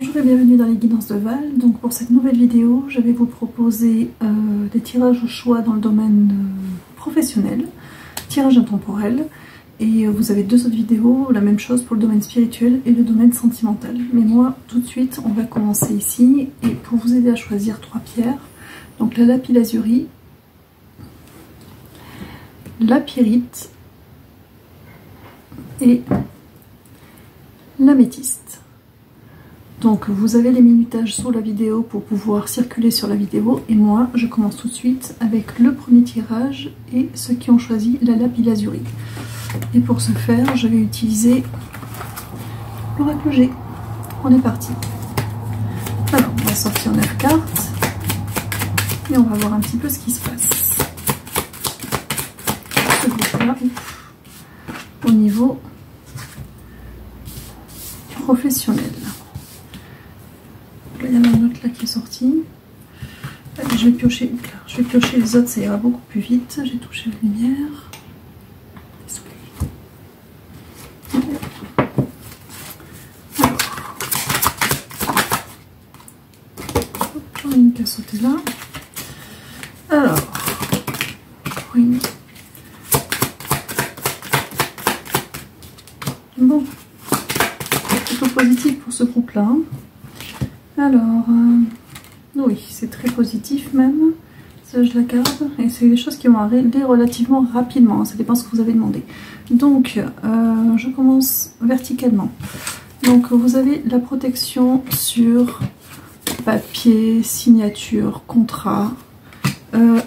Bonjour et bienvenue dans les guidances de Val. Donc pour cette nouvelle vidéo, je vais vous proposer des tirages au choix dans le domaine professionnel, tirage intemporel. Et vous avez deux autres vidéos, la même chose pour le domaine spirituel et le domaine sentimental. Mais moi, tout de suite, on va commencer ici. Et pour vous aider à choisir trois pierres, donc la lapis-lazuli, la pyrite et l'améthyste. Donc vous avez les minutages sous la vidéo pour pouvoir circuler sur la vidéo. Et moi, je commence tout de suite avec le premier tirage et ceux qui ont choisi la lapis-lazuli. Et pour ce faire, je vais utiliser l'oracle G. On est parti. Alors, on va sortir 9 cartes et on va voir un petit peu ce qui se passe. Ce groupe-là, au niveau professionnel. Il y en a une autre là qui est sortie. Je vais piocher les autres, ça ira beaucoup plus vite. J'ai touché la lumière. J'en ai une qui a sauté là. Alors, oui. Bon, c'est plutôt positif pour ce groupe-là. Alors, oui, c'est très positif même. Ça, je la garde. Et c'est des choses qui vont arriver relativement rapidement. Ça dépend de ce que vous avez demandé. Donc, je commence verticalement. Donc, vous avez la protection sur papier, signature, contrat,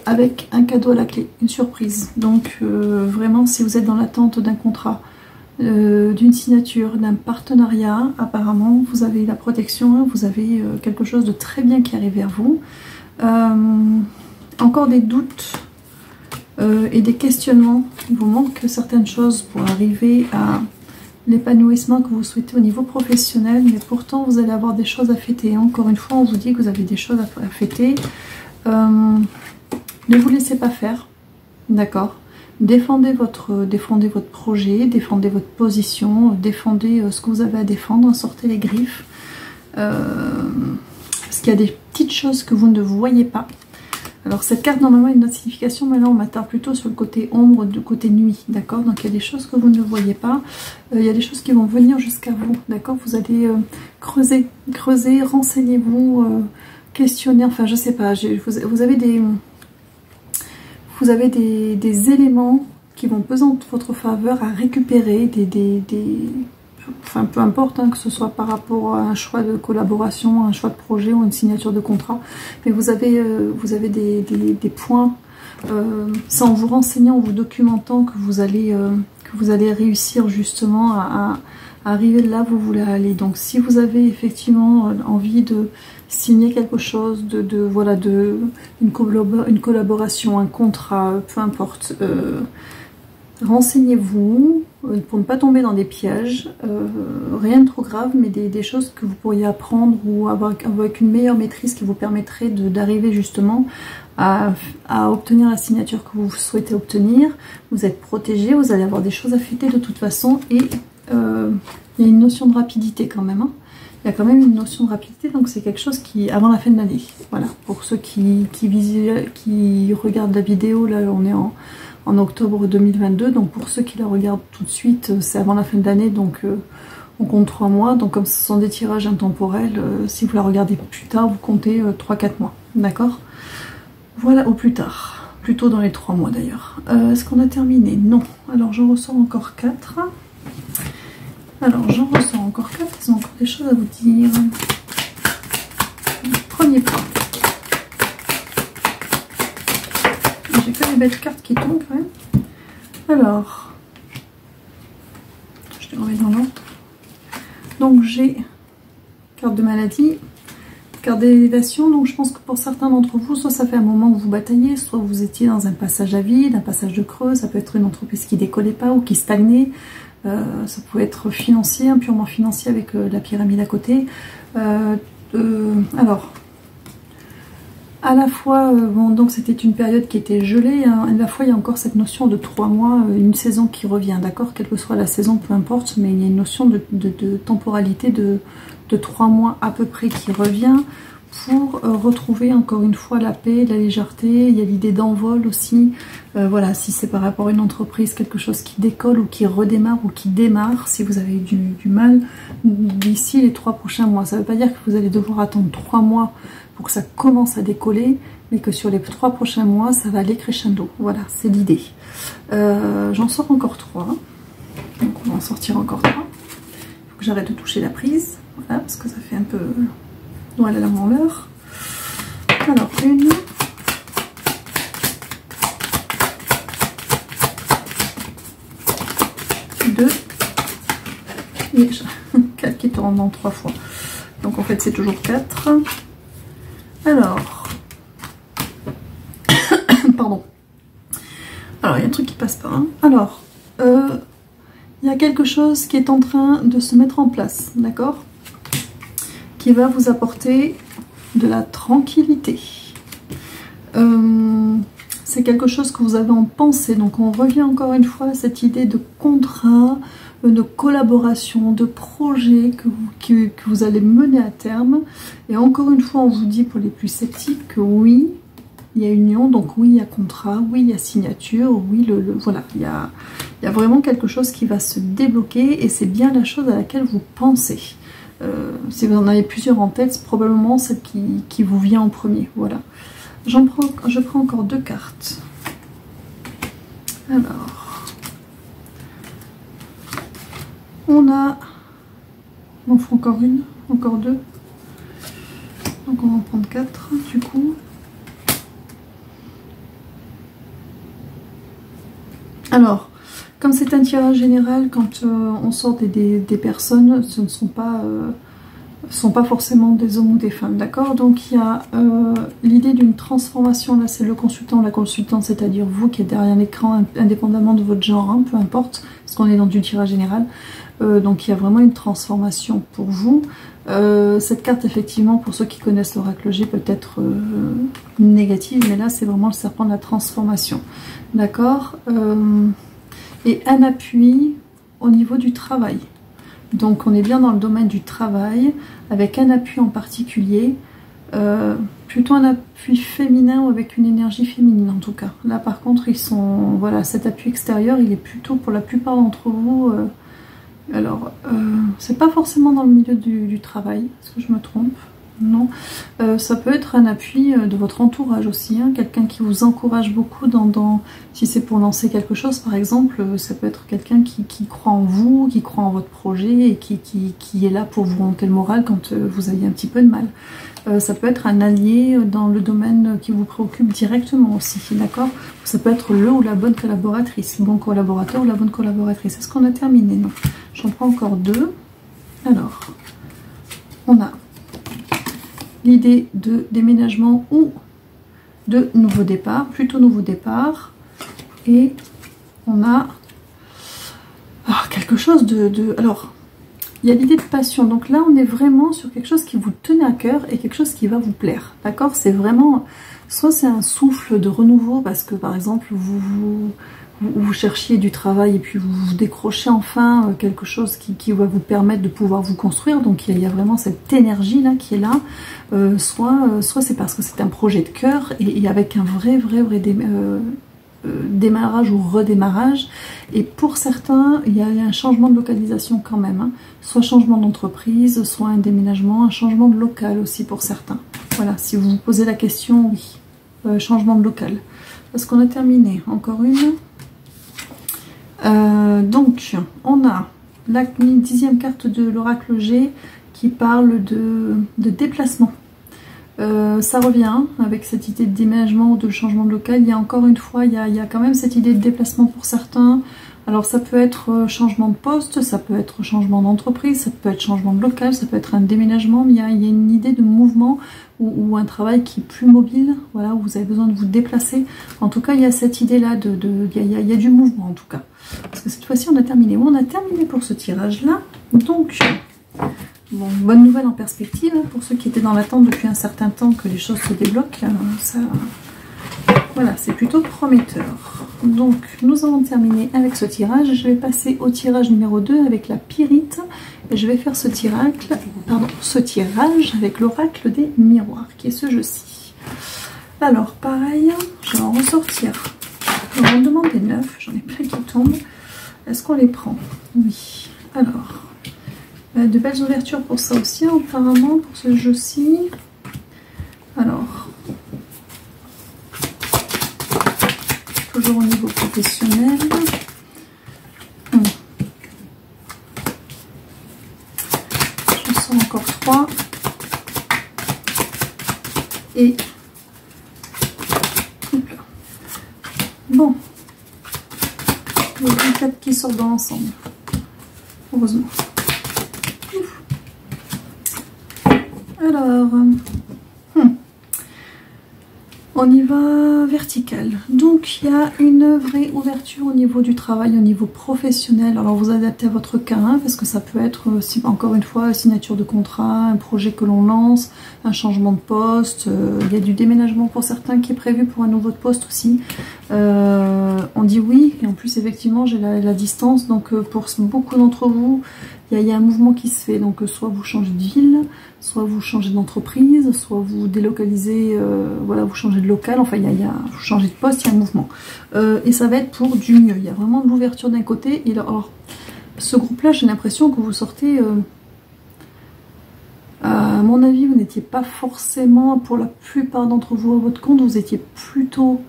avec un cadeau à la clé, une surprise. Donc, vraiment, si vous êtes dans l'attente d'un contrat, d'une signature, d'un partenariat, apparemment vous avez la protection, vous avez quelque chose de très bien qui arrive vers vous. Encore des doutes et des questionnements, il vous manque certaines choses pour arriver à l'épanouissement que vous souhaitez au niveau professionnel, mais pourtant vous allez avoir des choses à fêter. Encore une fois, on vous dit que vous avez des choses à fêter. Ne vous laissez pas faire, d'accord? Défendez votre projet, défendez votre position, défendez ce que vous avez à défendre, sortez les griffes. Parce qu'il y a des petites choses que vous ne voyez pas. Alors cette carte normalement a une autre signification, mais là on m'attarde plutôt sur le côté ombre, du côté nuit, d'accord? Donc il y a des choses que vous ne voyez pas, il y a des choses qui vont venir jusqu'à vous, d'accord? Vous allez creuser, renseignez-vous, questionnez, enfin je sais pas, vous avez des éléments qui vont peser en votre faveur à récupérer, enfin peu importe, hein, que ce soit par rapport à un choix de collaboration, un choix de projet ou une signature de contrat, mais vous avez des points, c'est en vous renseignant, en vous documentant que vous allez réussir justement à arriver là où vous voulez aller. Donc si vous avez effectivement envie de signer quelque chose, une collaboration, un contrat, peu importe, renseignez-vous pour ne pas tomber dans des pièges, rien de trop grave, mais des choses que vous pourriez apprendre ou avoir avec une meilleure maîtrise qui vous permettrait d'arriver justement à obtenir la signature que vous souhaitez obtenir. Vous êtes protégé, vous allez avoir des choses à fêter de toute façon, et il y a une notion de rapidité quand même, hein. Il y a quand même une notion de rapidité, donc c'est quelque chose qui, avant la fin de l'année, voilà, pour ceux qui regardent la vidéo, là on est en octobre 2022, donc pour ceux qui la regardent tout de suite, c'est avant la fin de l'année, donc on compte 3 mois, donc comme ce sont des tirages intemporels, si vous la regardez plus tard, vous comptez 3-4 mois, d'accord? Voilà, au plus tard, plutôt dans les 3 mois d'ailleurs. Est-ce qu'on a terminé? Non. Alors j'en ressors encore 4. Alors j'en ressors encore 4, ils ont encore des choses à vous dire. Premier point. J'ai que des belles cartes qui tombent quand même. Alors, je les remets dans l'ordre. Donc j'ai carte de maladie, carte d'élévation. Donc je pense que pour certains d'entre vous, soit ça fait un moment que vous bataillez, soit vous étiez dans un passage à vide, un passage de creux. Ça peut être une entreprise qui décollait pas ou qui stagnait. Ça pouvait être financier, purement financier avec la pyramide à côté. Alors, à la fois, bon, donc c'était une période qui était gelée, hein, à la fois il y a encore cette notion de 3 mois, une saison qui revient, d'accord, quelle que soit la saison, peu importe, mais il y a une notion de temporalité, de de 3 mois à peu près qui revient pour retrouver encore une fois la paix, la légèreté. Il y a l'idée d'envol aussi. Voilà, si c'est par rapport à une entreprise, quelque chose qui décolle ou qui redémarre ou qui démarre, si vous avez du mal d'ici les 3 prochains mois. Ça ne veut pas dire que vous allez devoir attendre 3 mois pour que ça commence à décoller, mais que sur les 3 prochains mois, ça va aller crescendo. Voilà, c'est l'idée. J'en sors encore 3. Donc on va en sortir encore 3. Il faut que j'arrête de toucher la prise. Voilà, parce que ça fait un peu... Voilà la l'heure. Alors, 1, 2 et 4 qui tournent en 3 fois. Donc en fait c'est toujours 4. Alors, pardon. Alors il y a un truc qui passe pas. Hein. Alors, il y a quelque chose qui est en train de se mettre en place, d'accord ? Qui va vous apporter de la tranquillité. C'est quelque chose que vous avez en pensée. Donc on revient encore une fois à cette idée de contrat, de collaboration, de projet que vous allez mener à terme. Et encore une fois, on vous dit pour les plus sceptiques que oui, il y a union, donc oui, il y a contrat, oui, il y a signature, oui, voilà, il y a vraiment quelque chose qui va se débloquer et c'est bien la chose à laquelle vous pensez. Si vous en avez plusieurs en tête, c'est probablement celle qui vous vient en premier. Voilà. Je prends encore 2 cartes. Alors, on a... On fait encore une, encore 2. Donc on va en prendre 4 du coup. Alors, comme c'est un tirage général, quand on sort des personnes, ce ne sont pas forcément des hommes ou des femmes, d'accord? Donc il y a l'idée d'une transformation, là c'est le consultant ou la consultante, c'est-à-dire vous qui êtes derrière l'écran, indépendamment de votre genre, hein, peu importe, parce qu'on est dans du tirage général. Donc il y a vraiment une transformation pour vous. Cette carte, effectivement, pour ceux qui connaissent l'oracle G, peut être négative, mais là c'est vraiment le serpent de la transformation, d'accord? Et un appui au niveau du travail. Donc on est bien dans le domaine du travail, avec un appui en particulier, plutôt un appui féminin ou avec une énergie féminine en tout cas. Là par contre, ils sont, voilà, cet appui extérieur, il est plutôt pour la plupart d'entre vous, c'est pas forcément dans le milieu du travail, est-ce que je me trompe? Non, ça peut être un appui de votre entourage aussi, hein, quelqu'un qui vous encourage beaucoup si c'est pour lancer quelque chose par exemple, ça peut être quelqu'un qui croit en vous, qui croit en votre projet et qui est là pour vous remonter le moral quand vous avez un petit peu de mal. Ça peut être un allié dans le domaine qui vous préoccupe directement aussi, d'accord? Ça peut être le ou la bonne collaboratrice, le bon collaborateur ou la bonne collaboratrice. Est-ce qu'on a terminé? Non. J'en prends encore 2. Alors, on a l'idée de déménagement ou de nouveau départ, plutôt nouveau départ. Et on a quelque chose alors, il y a l'idée de passion. Donc là, on est vraiment sur quelque chose qui vous tenait à cœur et quelque chose qui va vous plaire. D'accord? C'est vraiment... Soit c'est un souffle de renouveau parce que, par exemple, vous cherchiez du travail et puis vous décrochez enfin quelque chose qui va vous permettre de pouvoir vous construire. Donc il y a vraiment cette énergie là qui est là. Soit c'est parce que c'est un projet de cœur et avec un vrai démarrage ou redémarrage. Et pour certains, il y a un changement de localisation quand même. Hein. Soit changement d'entreprise, soit un déménagement, un changement de local aussi pour certains. Voilà, si vous vous posez la question, oui. Changement de local. Parce qu'on a terminé. Encore une. Donc, on a la 10e carte de l'oracle G qui parle de déplacement. Ça revient avec cette idée de déménagement ou de changement de local. Il y a encore une fois, il y a quand même cette idée de déplacement pour certains. Alors ça peut être changement de poste, ça peut être changement d'entreprise, ça peut être changement de local, ça peut être un déménagement, mais il y a une idée de mouvement ou un travail qui est plus mobile, voilà, où vous avez besoin de vous déplacer. En tout cas, il y a cette idée-là, il y a du mouvement en tout cas. Parce que cette fois-ci, on a terminé. On a terminé pour ce tirage-là. Donc, bon, bonne nouvelle en perspective, pour ceux qui étaient dans l'attente depuis un certain temps que les choses se débloquent, ça... Voilà, c'est plutôt prometteur. Donc, nous avons terminé avec ce tirage. Je vais passer au tirage numéro 2 avec la pyrite Et je vais faire ce tirage avec l'oracle des miroirs, qui est ce jeu-ci. Alors, pareil, je vais en ressortir. On me demande des 9, j'en ai plein qui tombent. Est-ce qu'on les prend? Oui. Alors, de belles ouvertures pour ça aussi, apparemment, pour ce jeu-ci. Alors, toujours au niveau professionnel. Je sens encore 3. Et bon, il y a 4 qui sortent dans l'ensemble. Heureusement. Alors, on y va vertical. Donc, il y a une vraie ouverture au niveau du travail, au niveau professionnel. Alors, vous adaptez à votre cas, hein, parce que ça peut être, encore une fois, signature de contrat, un projet que l'on lance, un changement de poste. Il y a du déménagement pour certains qui est prévu pour un nouveau poste aussi. On dit oui, et en plus, effectivement, j'ai la distance. Donc, pour beaucoup d'entre vous, il y a un mouvement qui se fait. Donc, soit vous changez de ville, soit vous changez d'entreprise, soit vous délocalisez, voilà, vous changez de local, enfin vous changez de poste, il y a un mouvement. Et ça va être pour du mieux. Il y a vraiment de l'ouverture d'un côté. Et alors, ce groupe-là, j'ai l'impression que vous sortez, à mon avis, vous n'étiez pas forcément, pour la plupart d'entre vous, à votre compte, vous étiez plutôt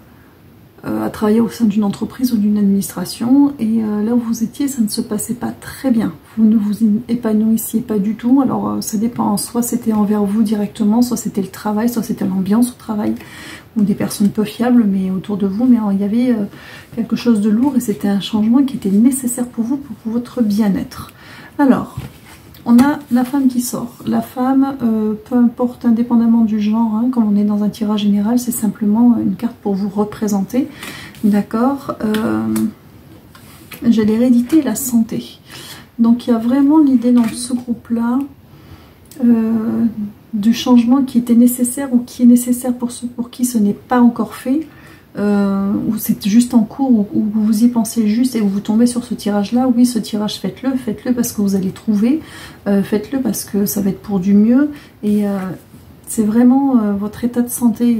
à travailler au sein d'une entreprise ou d'une administration, et là où vous étiez, ça ne se passait pas très bien. Vous ne vous épanouissiez pas du tout. Alors ça dépend, soit c'était envers vous directement, soit c'était le travail, soit c'était l'ambiance au travail, ou des personnes peu fiables mais autour de vous, mais il y avait quelque chose de lourd, et c'était un changement qui était nécessaire pour vous, pour votre bien-être. Alors, on a la femme qui sort. La femme, peu importe, indépendamment du genre, hein, comme on est dans un tirage général, c'est simplement une carte pour vous représenter. D'accord. J'ai l'hérédité et la santé. Donc il y a vraiment l'idée dans ce groupe-là du changement qui était nécessaire, ou qui est nécessaire pour ceux pour qui ce n'est pas encore fait. Ou c'est juste en cours, ou vous y pensez juste et vous tombez sur ce tirage là. Oui, ce tirage, faites-le parce que vous allez trouver, faites-le parce que ça va être pour du mieux, et c'est vraiment votre état de santé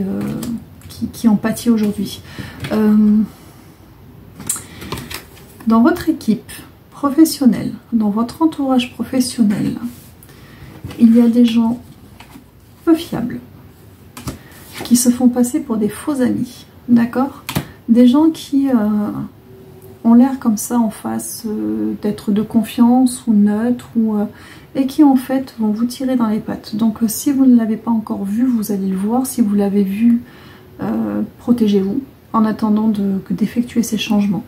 qui en pâtit aujourd'hui. Dans votre équipe professionnelle, dans votre entourage professionnel, il y a des gens peu fiables qui se font passer pour des faux amis. D'accord? Des gens qui ont l'air comme ça en face d'être de confiance ou neutres, et qui en fait vont vous tirer dans les pattes. Donc si vous ne l'avez pas encore vu, vous allez le voir. Si vous l'avez vu, protégez-vous en attendant d'effectuer ces changements.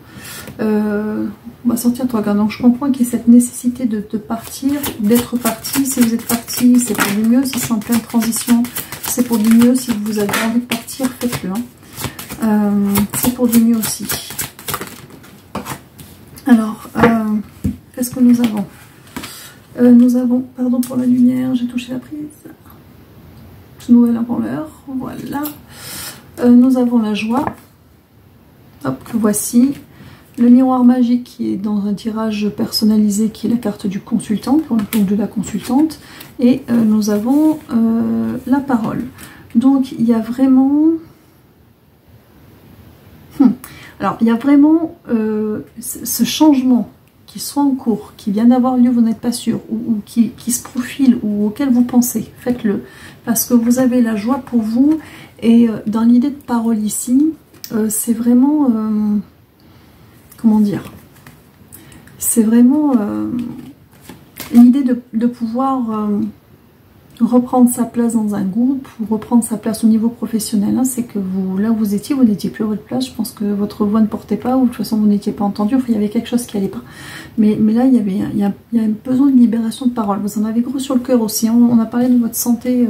On va sortir trois cartes. Donc je comprends qu'il y ait cette nécessité de partir, d'être parti. Si vous êtes parti, c'est pour du mieux. Si c'est en pleine transition, c'est pour du mieux. Si vous avez envie de partir, faites-le. Hein. C'est pour du mieux aussi. Alors, qu'est-ce que nous avons? Nous avons, pardon pour la lumière, j'ai touché la prise. Nouvelle avant l'heure, voilà. Nous avons la joie. Hop, que voici. Le miroir magique qui est dans un tirage personnalisé, qui est la carte du consultant, pour le compte de la consultante. Et nous avons la parole. Donc, il y a vraiment... Alors, il y a vraiment ce changement qui soit en cours, qui vient d'avoir lieu, vous n'êtes pas sûr, ou qui se profile, ou auquel vous pensez. Faites-le, parce que vous avez la joie pour vous. Et dans l'idée de parole ici, c'est vraiment... comment dire? C'est vraiment l'idée de pouvoir... reprendre sa place dans un groupe, ou reprendre sa place au niveau professionnel, hein. C'est que vous, là où vous étiez, vous n'étiez plus à votre place. Je pense que votre voix ne portait pas, ou de toute façon vous n'étiez pas entendu. Enfin, il y avait quelque chose qui n'allait pas. Mais là, il y a un besoin de libération de parole. Vous en avez gros sur le cœur aussi. On a parlé de votre santé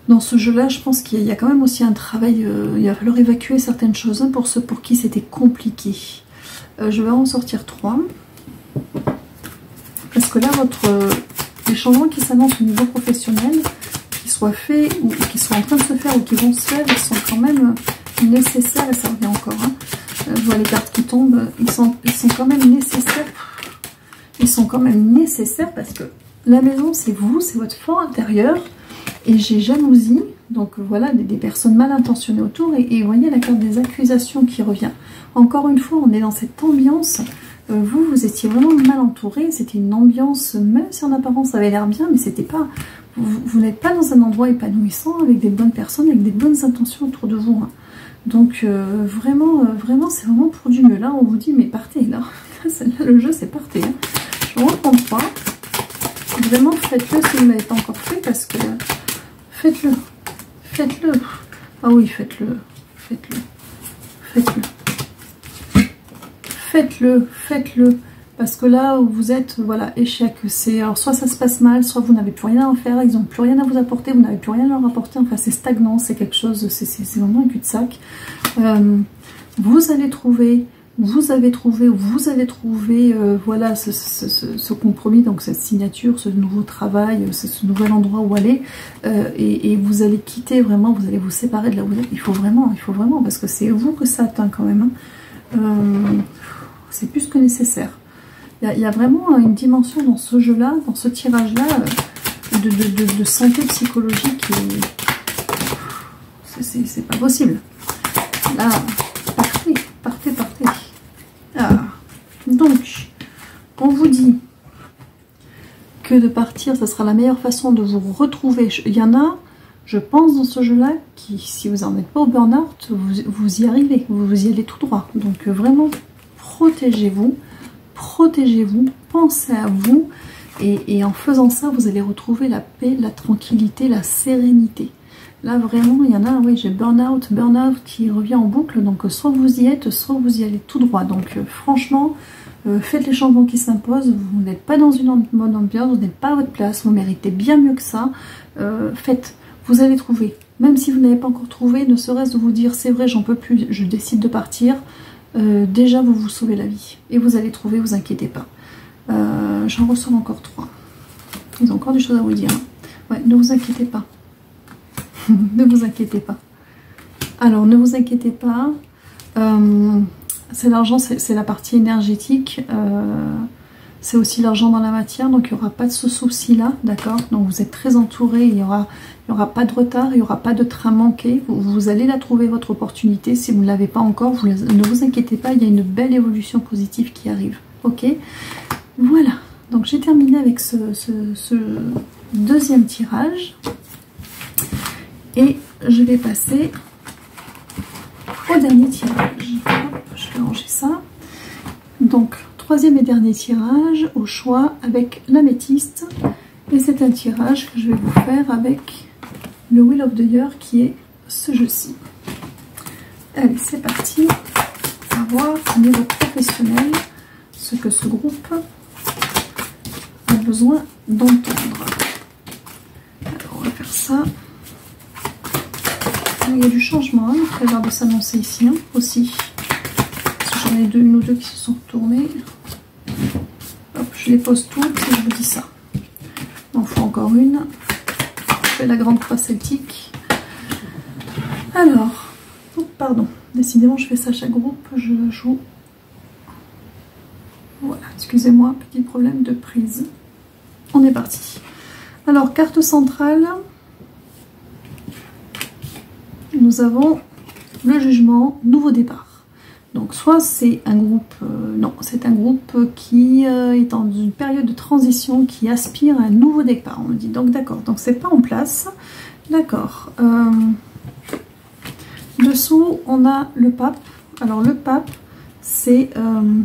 dans ce jeu-là. Je pense qu'il y a quand même aussi un travail. Il va falloir évacuer certaines choses, hein, pour ceux pour qui c'était compliqué. Je vais en sortir 3. Parce que là, les changements qui s'annoncent au niveau professionnel, qu'ils soient faits ou qui sont en train de se faire ou qui vont se faire, ils sont quand même nécessaires, et ça revient encore. Hein. Je vois les cartes qui tombent, ils sont quand même nécessaires. qui sont quand même nécessaires parce que la maison, c'est vous, c'est votre fort intérieur. Et j'ai jalousie, donc voilà, des personnes mal intentionnées autour. Et vous voyez la carte des accusations qui revient. Encore une fois, on est dans cette ambiance. Vous étiez vraiment mal entouré. C'était une ambiance, même si en apparence ça avait l'air bien, mais c'était pas... Vous n'êtes pas dans un endroit épanouissant avec des bonnes personnes, avec des bonnes intentions autour de vous. Hein. Donc vraiment, c'est vraiment pour du mieux. Là, on vous dit, mais partez, là. Là le jeu, c'est partez. Hein. Je vous reprends pas. Vraiment, faites-le si vous ne l'avez pas encore fait, parce que... Faites-le. Faites-le. Ah oui, faites-le. Faites-le. Faites-le. Faites-le. Faites-le. Parce que là où vous êtes, voilà, échec. C'est alors soit ça se passe mal, soit vous n'avez plus rien à en faire, ils n'ont plus rien à vous apporter, vous n'avez plus rien à leur apporter. Enfin, c'est stagnant, c'est quelque chose, c'est vraiment un cul-de-sac. Vous allez trouver, vous avez trouvé, voilà, ce compromis, donc cette signature, ce nouveau travail, ce nouvel endroit où aller, et vous allez quitter vraiment, vous allez vous séparer de là où vous êtes. Il faut vraiment, parce que c'est vous que ça atteint quand même. Hein. C'est plus que nécessaire. Il y a vraiment une dimension dans ce jeu-là, dans ce tirage-là, de santé psychologique. C'est pas possible. Là, partez. Ah. Donc, on vous dit que de partir, ça sera la meilleure façon de vous retrouver. Il y en a, je pense, dans ce jeu-là, qui, si vous n'en êtes pas au burn-out, vous y arrivez, vous y allez tout droit. Donc, vraiment, protégez-vous. Protégez-vous, pensez à vous, et en faisant ça, vous allez retrouver la paix, la tranquillité, la sérénité. Là, vraiment, il y en a, oui, j'ai burn-out qui revient en boucle, donc soit vous y êtes, soit vous y allez tout droit. Donc, franchement, faites les changements qui s'imposent, vous n'êtes pas dans une bonne ambiance, vous n'êtes pas à votre place, vous méritez bien mieux que ça. Faites, vous allez trouver. Même si vous n'avez pas encore trouvé, ne serait-ce de vous dire, c'est vrai, j'en peux plus, je décide de partir. Déjà vous sauvez la vie et vous allez trouver, vous inquiétez pas. J'en ressors encore 3. Ils ont encore des choses à vous dire. Hein. Ouais, ne vous inquiétez pas. Ne vous inquiétez pas. Alors ne vous inquiétez pas. C'est l'argent, c'est la partie énergétique. C'est aussi l'argent dans la matière, donc il n'y aura pas de ce souci-là, d'accord? Donc vous êtes très entouré, il n'y aura pas de retard, il n'y aura pas de train manqué. Vous allez la trouver, votre opportunité. Si vous ne l'avez pas encore, ne vous inquiétez pas, il y a une belle évolution positive qui arrive. Ok? Voilà. Donc j'ai terminé avec ce deuxième tirage. Et je vais passer au dernier tirage. Hop, je vais ranger ça. Donc, troisième et dernier tirage au choix avec l'améthyste. Et c'est un tirage que je vais vous faire avec le Wheel of the Year qui est ce jeu-ci. Allez, c'est parti. On va voir au niveau professionnel ce que ce groupe a besoin d'entendre. Alors, on va faire ça. Il y a du changement, hein, il va falloir de s'annoncer ici hein, aussi. J'en ai une ou deux qui se sont retournées. Hop, je les pose toutes et je vous dis ça. Il en faut encore une. Je fais la grande croix celtique. Alors, oh, pardon, décidément je fais ça à chaque groupe, je joue. Voilà, excusez-moi, petit problème de prise. On est parti. Alors, carte centrale. Nous avons le jugement, nouveau départ. Donc soit c'est un groupe, non, c'est un groupe qui est dans une période de transition, qui aspire à un nouveau départ. On me dit donc d'accord, donc c'est pas en place, d'accord. Dessous on a le pape. Alors le pape, c'est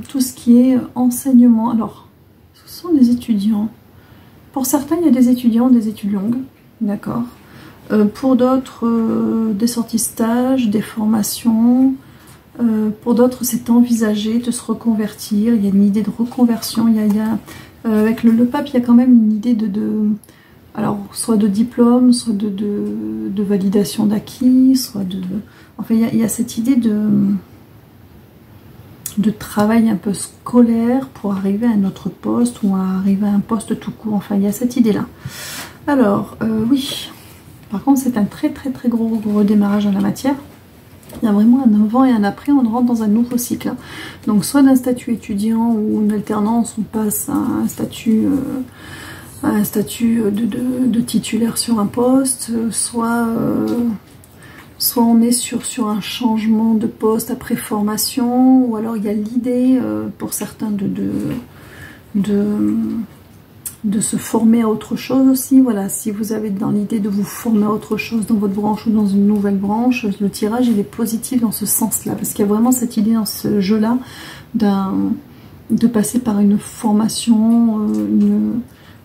tout ce qui est enseignement. Alors ce sont des étudiants. Pour certains il y a des étudiants, des études longues, d'accord. Pour d'autres des sorties stages, des formations. Pour d'autres, c'est envisager de se reconvertir. Il y a une idée de reconversion. Avec le pape, il y a quand même une idée alors, soit de diplôme, soit de validation d'acquis, soit de... Enfin, il y a cette idée de travail un peu scolaire pour arriver à un autre poste ou à arriver à un poste tout court. Enfin, il y a cette idée-là. Alors, oui. Par contre, c'est un très gros redémarrage en la matière. Il y a vraiment un avant et un après, on rentre dans un nouveau cycle. Donc soit d'un statut étudiant ou une alternance, on passe à un statut, de titulaire sur un poste, soit on est sur un changement de poste après formation, ou alors il y a l'idée pour certains de se former à autre chose aussi. Voilà, si vous avez dans l'idée de vous former à autre chose dans votre branche ou dans une nouvelle branche, le tirage il est positif dans ce sens-là, parce qu'il y a vraiment cette idée dans ce jeu-là de passer par une formation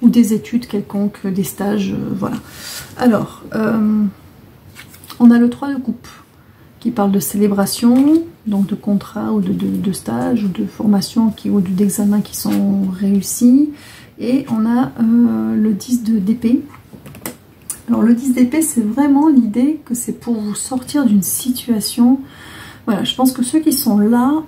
ou des études quelconques, des stages, voilà. Alors, on a le 3 de coupe qui parle de célébration, donc de contrat ou de stage ou de formation ou d'examens qui sont réussis. Et on a le 10 d'épée. Alors le 10 d'épée, c'est vraiment l'idée que c'est pour vous sortir d'une situation. Voilà, je pense que ceux qui sont là,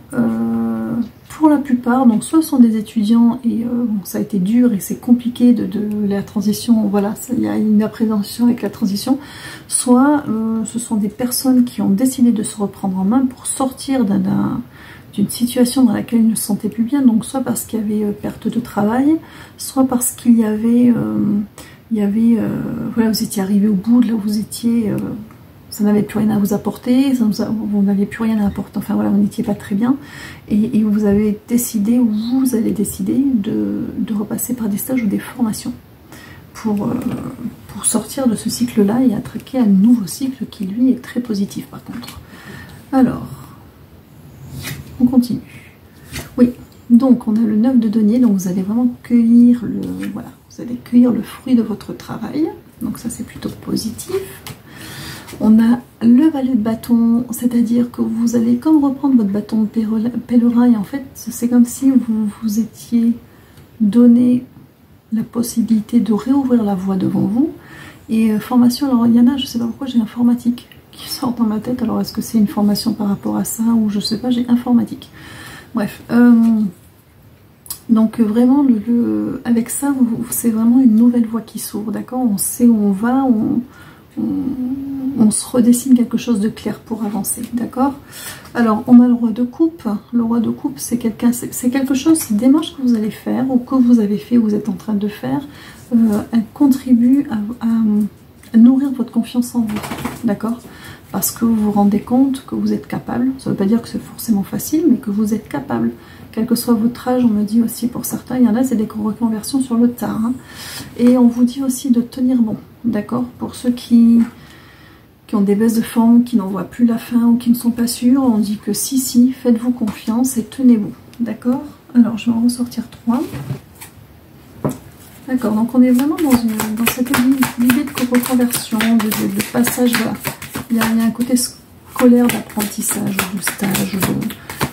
pour la plupart, donc soit sont des étudiants et bon, ça a été dur et c'est compliqué de la transition, voilà, il y a une appréhension avec la transition, soit ce sont des personnes qui ont décidé de se reprendre en main pour sortir d'une situation dans laquelle ils ne se sentaient plus bien, donc soit parce qu'il y avait perte de travail, soit parce qu'il y avait, voilà, vous étiez arrivé au bout de là où vous étiez, ça n'avait plus rien à vous apporter, vous n'aviez plus rien à apporter, enfin voilà, vous n'étiez pas très bien, et vous avez décidé, ou vous allez décider de repasser par des stages ou des formations pour sortir de ce cycle-là et attaquer un nouveau cycle qui lui est très positif par contre. Alors, on continue. Oui, donc on a le 9 de denier, donc vous allez vraiment cueillir voilà, vous allez cueillir le fruit de votre travail, donc ça c'est plutôt positif. On a le valet de bâton, c'est-à-dire que vous allez comme reprendre votre bâton de pèlerin, et en fait c'est comme si vous vous étiez donné la possibilité de réouvrir la voie devant vous. Et formation, alors il y en a, je sais pas pourquoi j'ai informatique qui sort dans ma tête, alors est-ce que c'est une formation par rapport à ça, ou je sais pas, j'ai informatique. Bref, donc vraiment, avec ça, c'est vraiment une nouvelle voie qui s'ouvre, d'accord? On sait où on va, on se redessine quelque chose de clair pour avancer, d'accord? Alors, on a le roi de coupe. Le roi de coupe, c'est quelque chose, c'est une démarche que vous allez faire, ou que vous avez fait, ou vous êtes en train de faire, elle contribue à nourrir votre confiance en vous, d'accord? Parce que vous vous rendez compte que vous êtes capable, ça ne veut pas dire que c'est forcément facile, mais que vous êtes capable, quel que soit votre âge, on me dit aussi pour certains, il y en a, c'est des reconversions sur le tard, hein. Et on vous dit aussi de tenir bon, d'accord? Pour ceux qui ont des baisses de forme, qui n'en voient plus la fin ou qui ne sont pas sûrs, on dit que si, faites-vous confiance et tenez bon, d'accord? Alors, je vais en ressortir 3. D'accord, donc on est vraiment dans cette idée de reconversion, de passage, voilà. Il y a un côté scolaire d'apprentissage, de stage,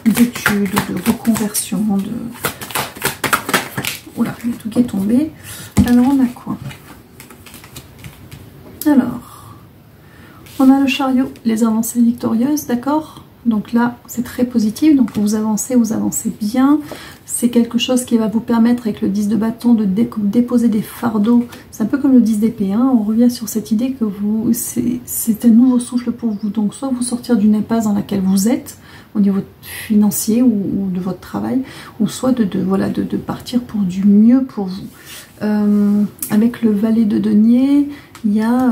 d'études, de reconversion, Oula, il y a tout qui est tombé. Alors, on a quoi? Alors, on a le chariot, les avancées victorieuses, d'accord? Donc là, c'est très positif, donc vous avancez bien. C'est quelque chose qui va vous permettre, avec le 10 de bâton, de déposer des fardeaux. C'est un peu comme le 10 d'épée, hein. On revient sur cette idée que c'est un nouveau souffle pour vous. Donc soit vous sortir d'une impasse dans laquelle vous êtes, au niveau financier ou de votre travail, ou soit de partir pour du mieux pour vous. Avec le valet de denier, il y a...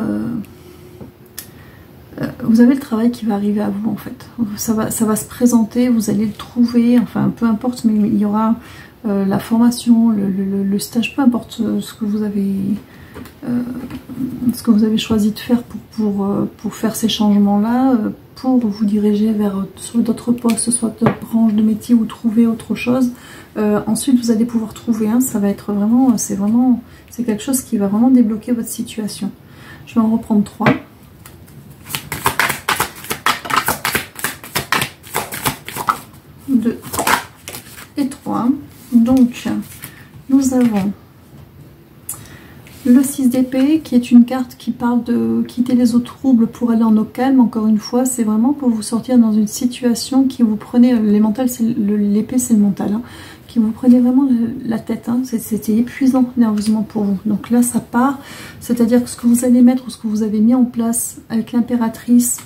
vous avez le travail qui va arriver à vous en fait, ça va se présenter, vous allez le trouver, enfin peu importe, mais il y aura la formation, le stage, peu importe ce que vous avez choisi de faire pour faire ces changements là, pour vous diriger vers soit d'autres postes, soit d'autres branches de métier ou trouver autre chose. Ensuite vous allez pouvoir trouver, hein, ça va être vraiment, c'est quelque chose qui va vraiment débloquer votre situation. Je vais en reprendre 3. 2 et 3. Donc nous avons le 6 d'épée qui est une carte qui parle de quitter les eaux troubles pour aller en eau calme. Encore une fois, c'est vraiment pour vous sortir dans une situation qui vous prenez, les mentales, l'épée c'est le mental, hein, qui vous prenez vraiment la tête, hein. C'était épuisant nerveusement pour vous. Donc là ça part, c'est à dire que ce que vous allez mettre ou ce que vous avez mis en place avec l'impératrice,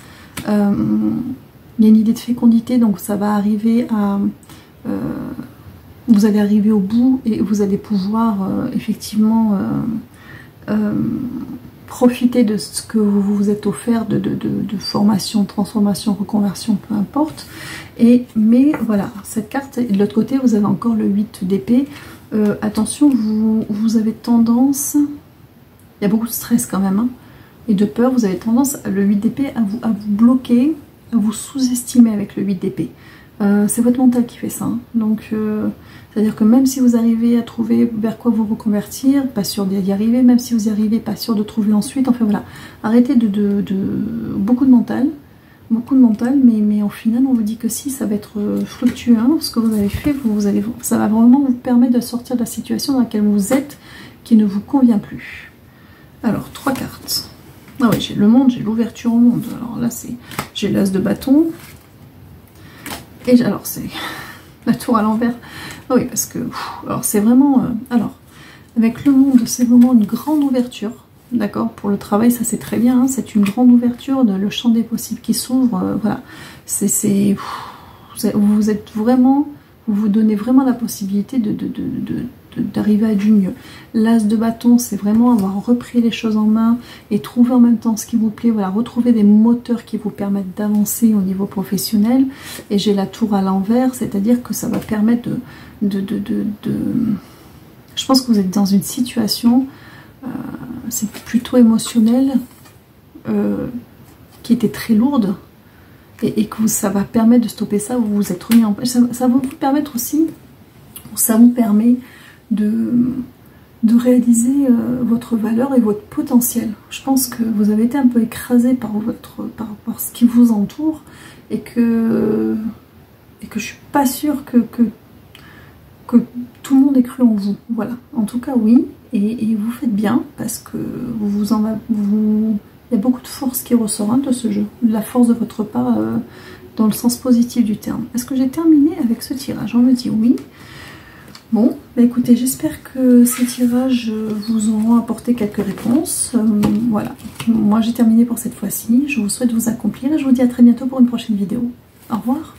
il y a une idée de fécondité, donc ça va arriver à... vous allez arriver au bout et vous allez pouvoir effectivement profiter de ce que vous vous êtes offert de formation, transformation, reconversion, peu importe. Mais voilà, cette carte, et de l'autre côté, vous avez encore le 8 d'épée. Attention, vous avez tendance... Il y a beaucoup de stress quand même, hein, et de peur. Vous avez tendance, le 8 d'épée, à vous bloquer, à vous sous-estimer avec le 8 d'épée. C'est votre mental qui fait ça. Hein. Donc, c'est-à-dire que même si vous arrivez à trouver vers quoi vous reconvertir, pas sûr d'y arriver, même si vous y arrivez, pas sûr de trouver ensuite. Enfin voilà, arrêtez beaucoup de mental, mais au final, on vous dit que si, ça va être fructueux. Hein, ce que vous avez fait, ça va vraiment vous permettre de sortir de la situation dans laquelle vous êtes, qui ne vous convient plus. Alors, 3 cartes. Ah oui, j'ai le monde, j'ai l'ouverture au monde. Alors là, j'ai l'as de bâton. Et alors, c'est la tour à l'envers. Ah oui, parce que... alors, c'est vraiment... alors, avec le monde, c'est vraiment une grande ouverture. D'accord? Pour le travail, ça c'est très bien. Hein, c'est une grande ouverture, le champ des possibles qui s'ouvre. Voilà. Vous êtes vraiment... Vous vous donnez vraiment la possibilité d'arriver à du mieux. L'as de bâton, c'est vraiment avoir repris les choses en main et trouver en même temps ce qui vous plaît. Voilà, retrouver des moteurs qui vous permettent d'avancer au niveau professionnel. Et j'ai la tour à l'envers, c'est-à-dire que ça va permettre Je pense que vous êtes dans une situation, c'est plutôt émotionnel, qui était très lourde. Et que ça va permettre de stopper ça, vous vous êtes remis en place. Ça va vous permettre aussi, ça vous permet de réaliser votre valeur et votre potentiel. Je pense que vous avez été un peu écrasé par ce qui vous entoure et que je suis pas sûre que tout le monde ait cru en vous. Voilà. En tout cas, oui. Et vous faites bien parce que il y a beaucoup de force qui ressort hein, de ce jeu. De la force de votre part dans le sens positif du terme. Est-ce que j'ai terminé avec ce tirage? On me dit oui. Bon, bah écoutez, j'espère que ces tirages vous auront apporté quelques réponses. Voilà. Moi, j'ai terminé pour cette fois-ci. Je vous souhaite vous accomplir et je vous dis à très bientôt pour une prochaine vidéo. Au revoir.